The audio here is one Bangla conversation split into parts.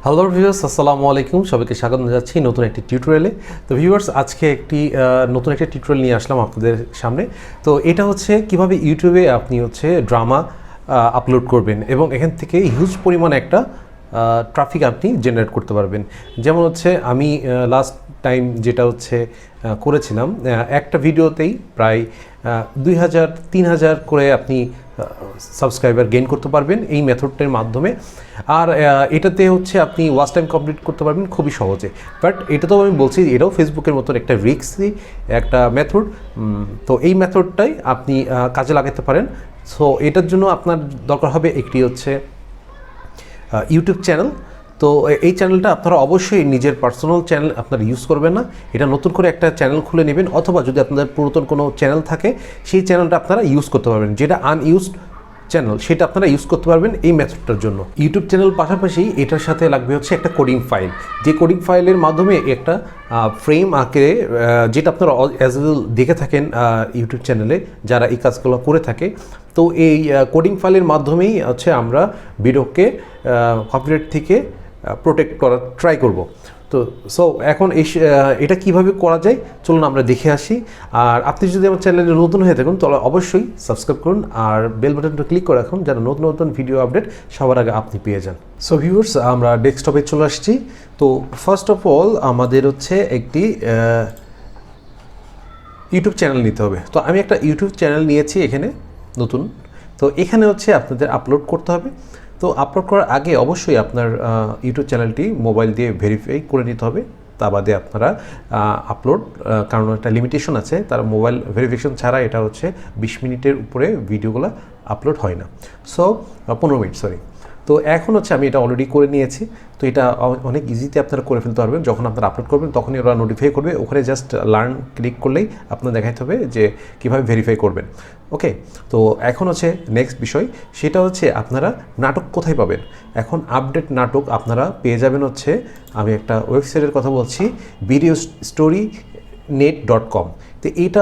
হ্যালো ভিউয়ার্স, আসসালামু আলাইকুম। সবাইকে স্বাগত জানাচ্ছি নতুন একটি টিউটোরিয়ালে। তো ভিউয়ার্স, আজকে নতুন একটা টিউটোরিয়াল নিয়ে আসলাম আপনাদের সামনে। তো এটা হচ্ছে কিভাবে ইউটিউবে আপনি ড্রামা আপলোড করবেন এবং এখান থেকে হিউজ পরিমাণ একটা ট্রাফিক আপনি জেনারেট করতে পারবেন। যেমন আমি লাস্ট টাইম যেটা করেছিলাম, একটা ভিডিওতেই প্রায় 2000-3000 করে আপনি সাবস্ক্রাইবার গেইন করতে পারবেন এই মেথডটার মাধ্যমে। আর এটাতে আপনি ওয়াচ টাইম কমপ্লিট করতে পারবেন খুবই সহজে। বাট এটা তো আমি বলছি, এটাও ফেসবুকের মতন একটা রিস্কি একটা মেথড। তো এই মেথডটাই আপনি কাজে লাগাতে পারেন। সো এটার জন্য আপনার দরকার হবে একটি ইউটিউব চ্যানেল। তো এই চ্যানেলটা আপনারা অবশ্যই নিজের পার্সোনাল চ্যানেল আপনারা ইউজ করবেন না, এটা নতুন করে একটা চ্যানেল খুলে নেবেন, অথবা যদি আপনাদের পুরাতন কোনো চ্যানেল থাকে সেই চ্যানেলটা আপনারা ইউজ করতে পারবেন। যেটা আনইউজড চ্যানেল সেটা আপনারা ইউজ করতে পারবেন এই মেথডটার জন্য। ইউটিউব চ্যানেল পাশাপাশি এটার সাথে লাগবে একটা কোডিং ফাইল, যে কোডিং ফাইলের মাধ্যমে একটা ফ্রেম আঁকে, যেটা আপনারা অ্যাজ ওয়েল দেখে থাকেন ইউটিউব চ্যানেলে যারা এই কাজগুলো করে থাকে। তো এই কোডিং ফাইলের মাধ্যমেই আমরা ভিডিওকে কপিরাইট থেকে প্রোটেক্ট করার ট্রাই করব। তো এখন এটা কিভাবে করা যায় চলুন আমরা দেখে আসি। আর আপনি যদি আমার চ্যানেলে নতুন হয়ে থাকুন তাহলে অবশ্যই সাবস্ক্রাইব করুন আর বেল বাটনটা ক্লিক করে রাখুন, যেন নতুন নতুন ভিডিও আপডেট সবার আগে আপনি পেয়ে যান। সো ভিউয়ার্স, আমরা ডেস্কটপে চলে আসছি। তো ফার্স্ট অফ অল আমাদের একটি ইউটিউব চ্যানেল নিতে হবে। তো আমি একটা ইউটিউব চ্যানেল নিয়েছি এখানে নতুন। তো এখানে আপনাদের আপলোড করতে হবে। তো আপলোড করার আগে অবশ্যই আপনার ইউটিউব চ্যানেলটি মোবাইল দিয়ে ভেরিফাই করে নিতে হবে। তা বাদে আপনারা আপলোড, কারণ একটা লিমিটেশন আছে, তার মোবাইল ভেরিফিকেশন ছাড়া এটা 20 মিনিটের উপরে ভিডিওগুলো আপলোড হয় না। So 15 minute, sorry. তো এখন আমি এটা অলরেডি করে নিয়েছি। তো এটা অনেক ইজিতে আপনারা করে ফেলতে পারবেন। যখন আপনারা আপলোড করবেন তখনই ওরা নোটিফাই করবে, ওখানে জাস্ট লার্ন ক্লিক করলেই আপনার দেখাতে হবে যে কীভাবে ভেরিফাই করবেন। ওকে, তো এখন নেক্সট বিষয়, সেটা আপনারা নাটক কোথায় পাবেন। এখন আপডেট নাটক আপনারা পেয়ে যাবেন আমি একটা ওয়েবসাইটের কথা বলছি, videostorynet.com। তো এটা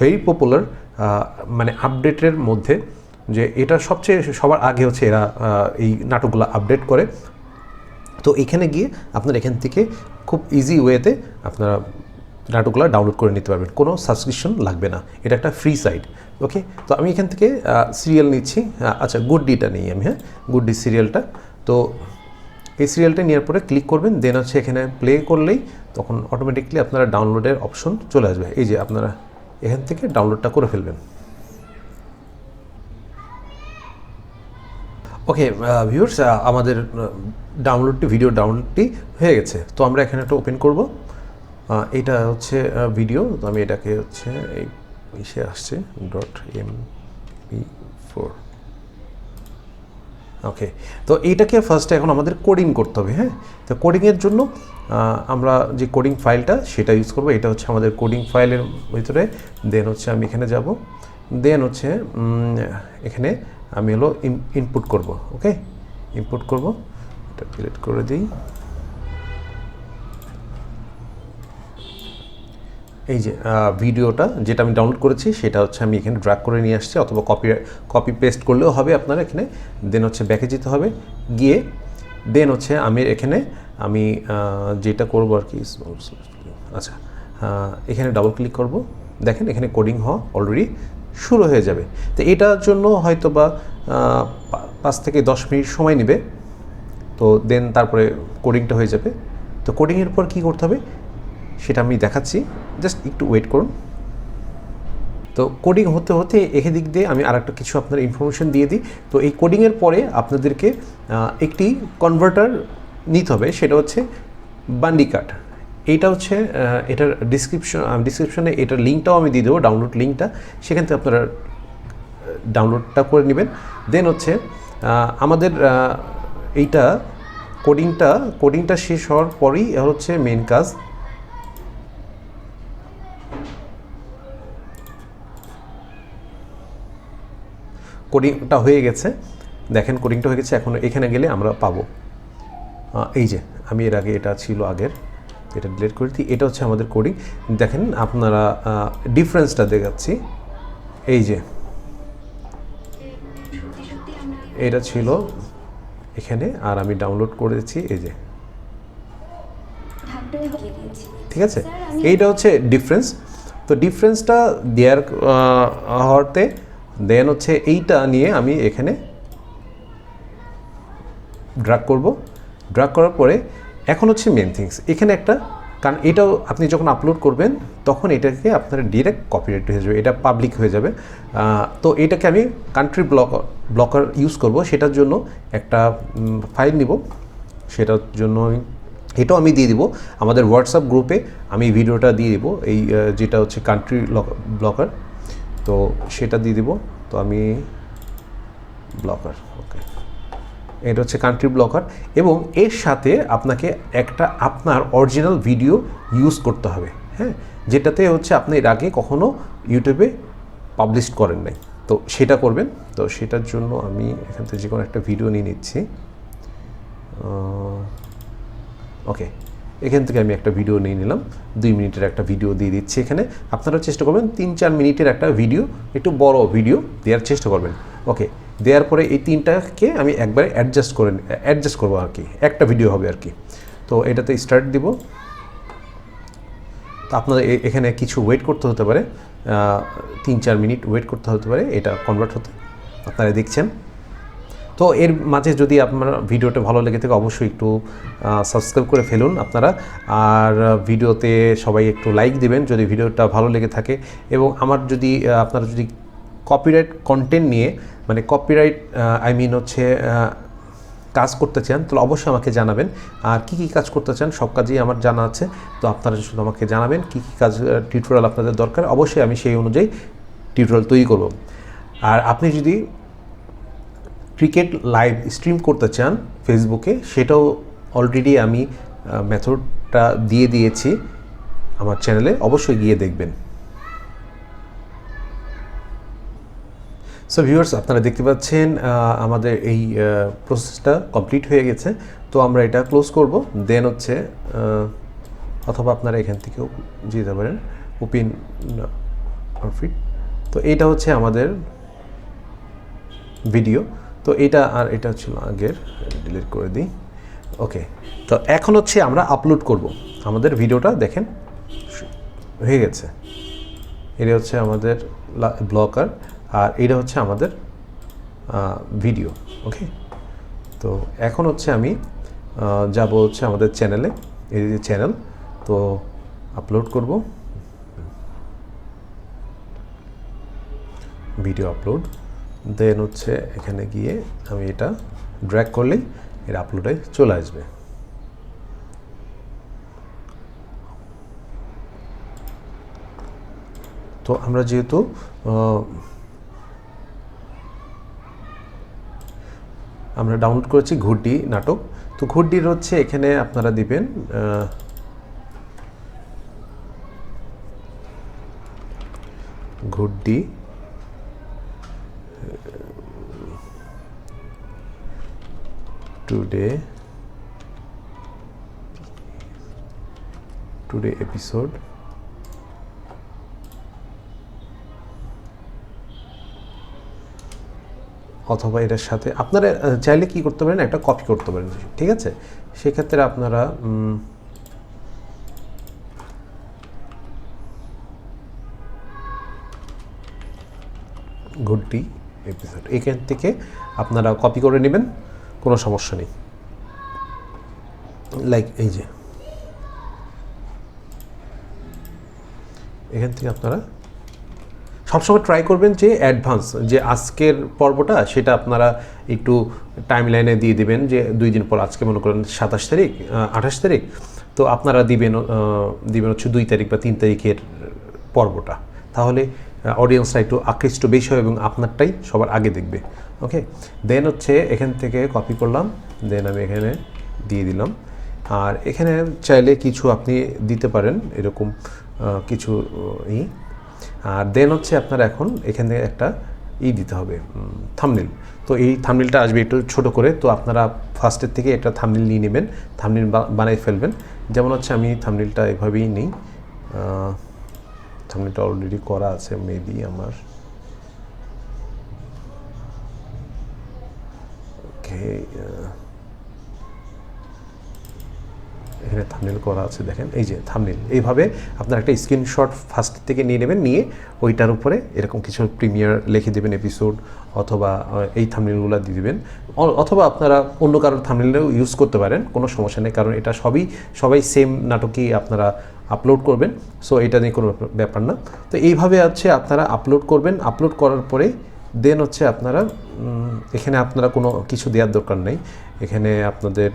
ভেরি পপুলার, মানে আপডেটের মধ্যে, যে এটা সবচেয়ে সবার আগে এরা এই নাটকগুলো আপডেট করে। তো এখানে গিয়ে আপনারা এখান থেকে খুব ইজি ওয়েতে আপনারা নাটকগুলো ডাউনলোড করে নিতে পারবেন, কোনো সাবস্ক্রিপশন লাগবে না, এটা একটা ফ্রি সাইট। ওকে, তো আমি এখান থেকে সিরিয়াল নিচ্ছি। আচ্ছা, গুড ডিটা নিই আমি, হ্যাঁ, গুড ডি সিরিয়ালটা। তো এই সিরিয়ালটা নেওয়ার পরে ক্লিক করবেন, দেন এখানে প্লে করলেই তখন অটোমেটিকলি আপনারা ডাউনলোডের অপশন চলে আসবে। এই যে আপনারা এখান থেকে ডাউনলোডটা করে ফেলবেন। ওকে ভিউয়ার্স, আমাদের ভিডিও ডাউনলোডটি হয়ে গেছে। তো আমরা এখানে একটা ওপেন করব। এটা ভিডিও। তো আমি এটাকে ইসে আসছে .mp4। ওকে, তো এইটাকে ফার্স্টে এখন আমাদের কোডিং করতে হবে। হ্যাঁ, তো কোডিংয়ের জন্য আমরা যে কোডিং ফাইলটা সেটা ইউজ করব। এটা আমাদের কোডিং ফাইলের ভিতরে। দেন আমি এখানে যাব, দেন এখানে আমি ইনপুট করব। ওকে, ইনপুট করব, এটা ডিলিট করে দিই। এই যে ভিডিওটা যেটা আমি ডাউনলোড করেছি সেটা আমি এখানে ড্র্যাগ করে নিয়ে আসছি, অথবা কপি পেস্ট করলেও হবে আপনারা এখানে। দেন ব্যাকে যেতে হবে, গিয়ে দেন আমি যেটা করব আর কি। আচ্ছা, এখানে ডাবল ক্লিক করব, দেখেন এখানে কোডিং হওয়া অলরেডি শুরু হয়ে যাবে। তো এটার জন্য হয়তো বা 5 থেকে 10 মিনিট সময় নেবে। তো দেন তারপরে কোডিংটা হয়ে যাবে। তো কোডিংয়ের পর কী করতে হবে সেটা আমি দেখাচ্ছি, জাস্ট একটু ওয়েট করুন। তো কোডিং হতে হতে এদিক দিয়ে আমি আরেকটা কিছু আপনার ইনফরমেশন দিয়ে দিই। তো এই কোডিংয়ের পরে আপনাদেরকে একটি কনভার্টার নিতে হবে, সেটা বান্ডি কাট। এইটা এটার ডিসক্রিপশনে এটার লিঙ্কটাও আমি দিয়ে দেবো, ডাউনলোড লিঙ্কটা, সেখান থেকে আপনারা ডাউনলোডটা করে নেবেন। দেন আমাদের এইটা কোডিংটা শেষ হওয়ার পরেই মেন কাজ। কোডিংটা হয়ে গেছে, দেখেন কোডিংটা হয়ে গেছে। এখন এখানে গেলে আমরা পাবো, এই যে আমি এর আগে এটা ছিল আগের, এটা ডিলিট করে দিই। এটা আমাদের কোডিং। দেখেন আপনারা ডিফারেন্সটা দেখাচ্ছি। এই যে এটা ছিল এখানে, আর আমি ডাউনলোড করেছি এই যে, ঠিক আছে। এইটা হচ্ছে ডিফারেন্স। তো ডিফারেন্সটা দেওয়ার হওয়াতে দেন হচ্ছে এইটা নিয়ে আমি এখানে ড্র্যাগ করব। ড্র্যাগ করার পরে এখন হচ্ছে মেন থিংস এখানে একটা, কারণ এটাও আপনি যখন আপলোড করবেন তখন এটাকে আপনার ডিরেক্ট কপিরাইট হয়ে যাবে, এটা পাবলিক হয়ে যাবে। তো এটাকে আমি কান্ট্রি ব্লকার ইউজ করব। সেটার জন্য একটা ফাইল নিব, সেটার জন্য এটাও আমি দিয়ে দিব আমাদের হোয়াটসঅ্যাপ গ্রুপে, আমি ভিডিওটা দিয়ে দিব এই যেটা হচ্ছে কান্ট্রি ব্লকার, তো সেটা দিয়ে দিব। তো আমি ব্লকার, ওকে, এটা হচ্ছে কান্ট্রি ব্লকার, এবং এর সাথে আপনাকে একটা আপনার অরিজিনাল ভিডিও ইউজ করতে হবে, হ্যাঁ, যেটাতে হচ্ছে আপনি এর আগে কখনো ইউটিউবে পাবলিশ করেন নাই, তো সেটা করবেন। তো সেটার জন্য আমি এখান থেকে যে কোনো একটা ভিডিও নিয়ে নিচ্ছি। ওকে, এখান থেকে আমি একটা ভিডিও নিয়ে নিলাম, 2 মিনিটের একটা ভিডিও দিয়ে দিচ্ছি এখানে। আপনারা চেষ্টা করবেন 3-4 মিনিটের একটা ভিডিও, একটু বড় ভিডিও দেওয়ার চেষ্টা করবেন। ওকে, দেওয়ার পরে এই 3টাকে আমি একবারে অ্যাডজাস্ট করবো আর কি, একটা ভিডিও হবে আর কি। তো এটাতে স্টার্ট দিব। তো আপনাদের এখানে কিছু ওয়েট করতে হতে পারে, 3-4 মিনিট ওয়েট করতে হতে পারে এটা কনভার্ট হতে, আপনারা দেখছেন। তো এর মাঝে যদি আপনার ভিডিওটা ভালো লেগে থাকে অবশ্যই একটু সাবস্ক্রাইব করে ফেলুন আপনারা, আর ভিডিওতে সবাই একটু লাইক দিবেন যদি ভিডিওটা ভালো লেগে থাকে। এবং আমার যদি আপনারা যদি কপিরাইট কন্টেন্ট নিয়ে, মানে কপিরাইট হচ্ছে কাজ করতে চান, তাহলে অবশ্যই আমাকে জানাবেন। আর কী কী কাজ করতে চান সব কাজই আমার জানা আছে, তো আপনারা শুধু আমাকে জানাবেন কী কী কাজ টিউটোরিয়াল আপনাদের দরকার, অবশ্যই আমি সেই অনুযায়ী টিউটোরিয়াল তৈরি করব। আর আপনি যদি ক্রিকেট লাইভ স্ট্রিম করতে চান ফেসবুকে, সেটাও অলরেডি আমি মেথডটা দিয়ে দিয়েছি আমার চ্যানেলে, অবশ্যই গিয়ে দেখবেন। সো ভিউয়ার্স, আপনারা দেখতে পাচ্ছেন আমাদের এই প্রসেসটা কমপ্লিট হয়ে গেছে। তো আমরা এটা ক্লোজ করব, দেন হচ্ছে অথবা আপনারা এখান থেকেও যেতে পারেন ওপেন ফিট। তো এটা হচ্ছে আমাদের ভিডিও। তো এটা আর এটা ছিল আগের, ডিলিট করে দিই। ওকে, তো এখন হচ্ছে আমরা আপলোড করব আমাদের ভিডিওটা। দেখেন হয়ে গেছে, এটা হচ্ছে আমাদের ব্লকার, আর এটা হচ্ছে আমাদের ভিডিও। ওকে, তো এখন হচ্ছে আমি যাব হচ্ছে আমাদের চ্যানেলে, এই যে চ্যানেল, তো আপলোড করব ভিডিও আপলোড। দেন হচ্ছে এখানে গিয়ে আমি এটা ড্র্যাগ করলেই এর আপলোডে চলে আসবে। তো আমরা যেহেতু আমরা ডাউনলোড করেছি ঘুড্ডি নাটক, তো ঘুড্ডির হচ্ছে এখানে আপনারা দিবেন ঘুড্ডি টুডে এপিসোড, অথবা এটার সাথে আপনারা চাইলে কি করতে পারেন, একটা কপি করতে পারেন, ঠিক আছে। সেক্ষেত্রে আপনারা ঘুড্ডি এপিসোড এখান থেকে আপনারা কপি করে নেবেন, কোনো সমস্যা নেই। লাইক এই যে এখান থেকে আপনারা সবসময় ট্রাই করবেন যে অ্যাডভান্স যে আজকের পর্বটা সেটা আপনারা একটু টাইম লাইনে দিয়ে দেবেন, যে 2 দিন পর, আজকে মনে করেন 27 তারিখ 28 তারিখ, তো আপনারা দিবেন হচ্ছে 2 তারিখ বা 3 তারিখের পর্বটা, তাহলে অডিয়েন্সরা একটু আকৃষ্ট বেশি হয় এবং আপনারটাই সবার আগে দেখবে। ওকে, দেন হচ্ছে এখান থেকে কপি করলাম, দেন আমি এখানে দিয়ে দিলাম। আর এখানে চাইলে কিছু আপনি দিতে পারেন এরকম কিছু আর দেন হচ্ছে আপনারা এখন এখানে একটা দিতে হবে থাম্বনেল। তো এই থাম্বনেলটা আসবে একটু ছোট করে, তো আপনারা ফার্স্টের থেকে একটা থাম্বনেল নিয়ে নেবেন, থাম্বনেল বানিয়ে ফেলবেন। যেমন হচ্ছে আমি থাম্বনেলটা এভাবেই নিই, থাম্বনেলটা অলরেডি করা আছে মেবি আমার। ওকে, এখানে থাম্বনেল করা আছে, দেখেন এই যে থাম্বনেল। এইভাবে আপনার একটা স্ক্রিনশট ফার্স্ট থেকে নিয়ে নেবেন, নিয়ে ওইটার উপরে এরকম কিছু প্রিমিয়ার লিখে দেবেন এপিসোড, অথবা এই থাম্বনেলগুলো দিয়ে দেবেন, অথবা আপনারা অন্য কারোর থাম্বনেলও ইউজ করতে পারেন, কোনো সমস্যা নেই, কারণ এটা সবাই সেম নাটকই আপনারা আপলোড করবেন, সো এটা নিয়ে কোনো ব্যাপার না। তো এইভাবে আছে আপনারা আপলোড করবেন। আপলোড করার পরে দেন হচ্ছে আপনারা এখানে আপনারা কোনো কিছু দেওয়ার দরকার নেই। এখানে আপনাদের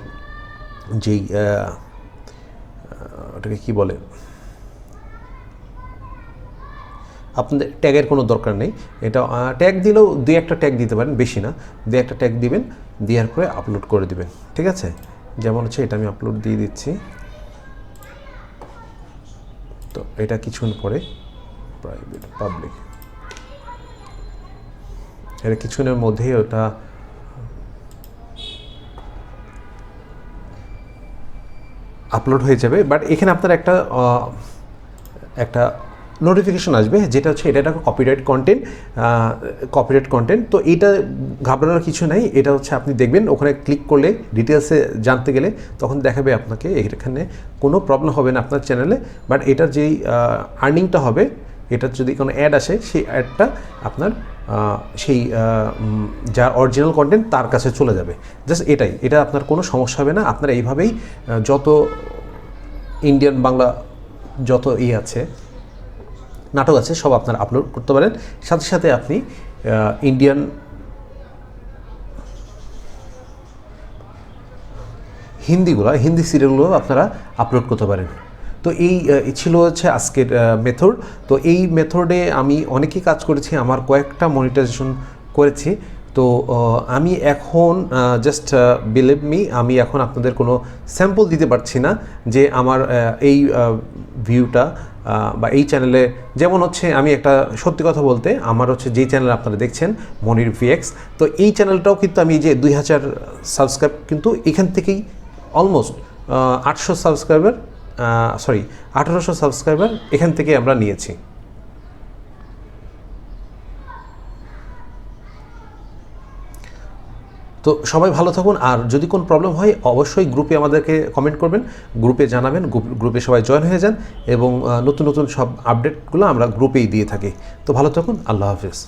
যেই ওটাকে কী বলে, আপনাদের ট্যাগের কোনো দরকার নেই। এটা ট্যাগ দিলেও 2-1টা ট্যাগ দিতে পারেন, বেশি না, 2-1টা ট্যাগ দিবেন, দেওয়ার পরে আপলোড করে দিবেন, ঠিক আছে। যেমন হচ্ছে এটা আমি আপলোড দিয়ে দিচ্ছি। তো এটা কিছুক্ষণ পরে প্রাইভেট পাবলিক, এটা কিছুক্ষণের মধ্যেই ওটা আপলোড হয়ে যাবে। বাট এখানে আপনার একটা নোটিফিকেশন আসবে, যেটা হচ্ছে এটা একটা কপিরাইট কন্টেন্ট। তো এটা ঘাবড়ানোর কিছু নাই, এটা হচ্ছে আপনি দেখবেন ওখানে ক্লিক করলে ডিটেলসে জানতে গেলে তখন দেখাবে আপনাকে, এখানে কোনো প্রবলেম হবে না আপনার চ্যানেলে। বাট এটার যেই আর্নিংটা হবে, এটার যদি কোনো অ্যাড আসে, সেই অ্যাডটা আপনার সেই যার অরিজিনাল কন্টেন্ট তার কাছে চলে যাবে। জাস্ট এটা আপনার কোনো সমস্যা হবে না। আপনারা এইভাবেই যত ইন্ডিয়ান বাংলা যত আছে নাটক আছে সব আপনারা আপলোড করতে পারেন। সাথে সাথে আপনি ইন্ডিয়ান হিন্দি সিরিয়ালগুলো আপনারা আপলোড করতে পারেন। তো এই ছিল হচ্ছে আজকের মেথড। তো এই মেথডে আমি অনেকই কাজ করেছি, আমার কয়েকটা মনিটাইজেশন করেছি। তো আমি এখন জাস্ট বিলিভ মি, আমি এখন আপনাদের কোনো স্যাম্পল দিতে পারছি না যে আমার এই ভিউটা বা এই চ্যানেলে, যেমন হচ্ছে আমি একটা সত্যি কথা বলতে, আমার হচ্ছে যেই চ্যানেল আপনারা দেখছেন মনির ভিএক্স, তো এই চ্যানেলটাও কিন্তু আমি যে 2000 সাবস্ক্রাইব কিন্তু এখান থেকেই অলমোস্ট 1800 সাবস্ক্রাইবার এখান থেকে আমরা নিয়েছি। তো সবাই ভালো থাকুন, আর যদি কোনো প্রবলেম হয় অবশ্যই গ্রুপে আমাদেরকে কমেন্ট করবেন, গ্রুপে জানাবেন, গ্রুপে সবাই জয়েন হয়ে যান, এবং নতুন নতুন সব আপডেটগুলো আমরা গ্রুপেই দিয়ে থাকি। তো ভালো থাকুন, আল্লাহ হাফিজ।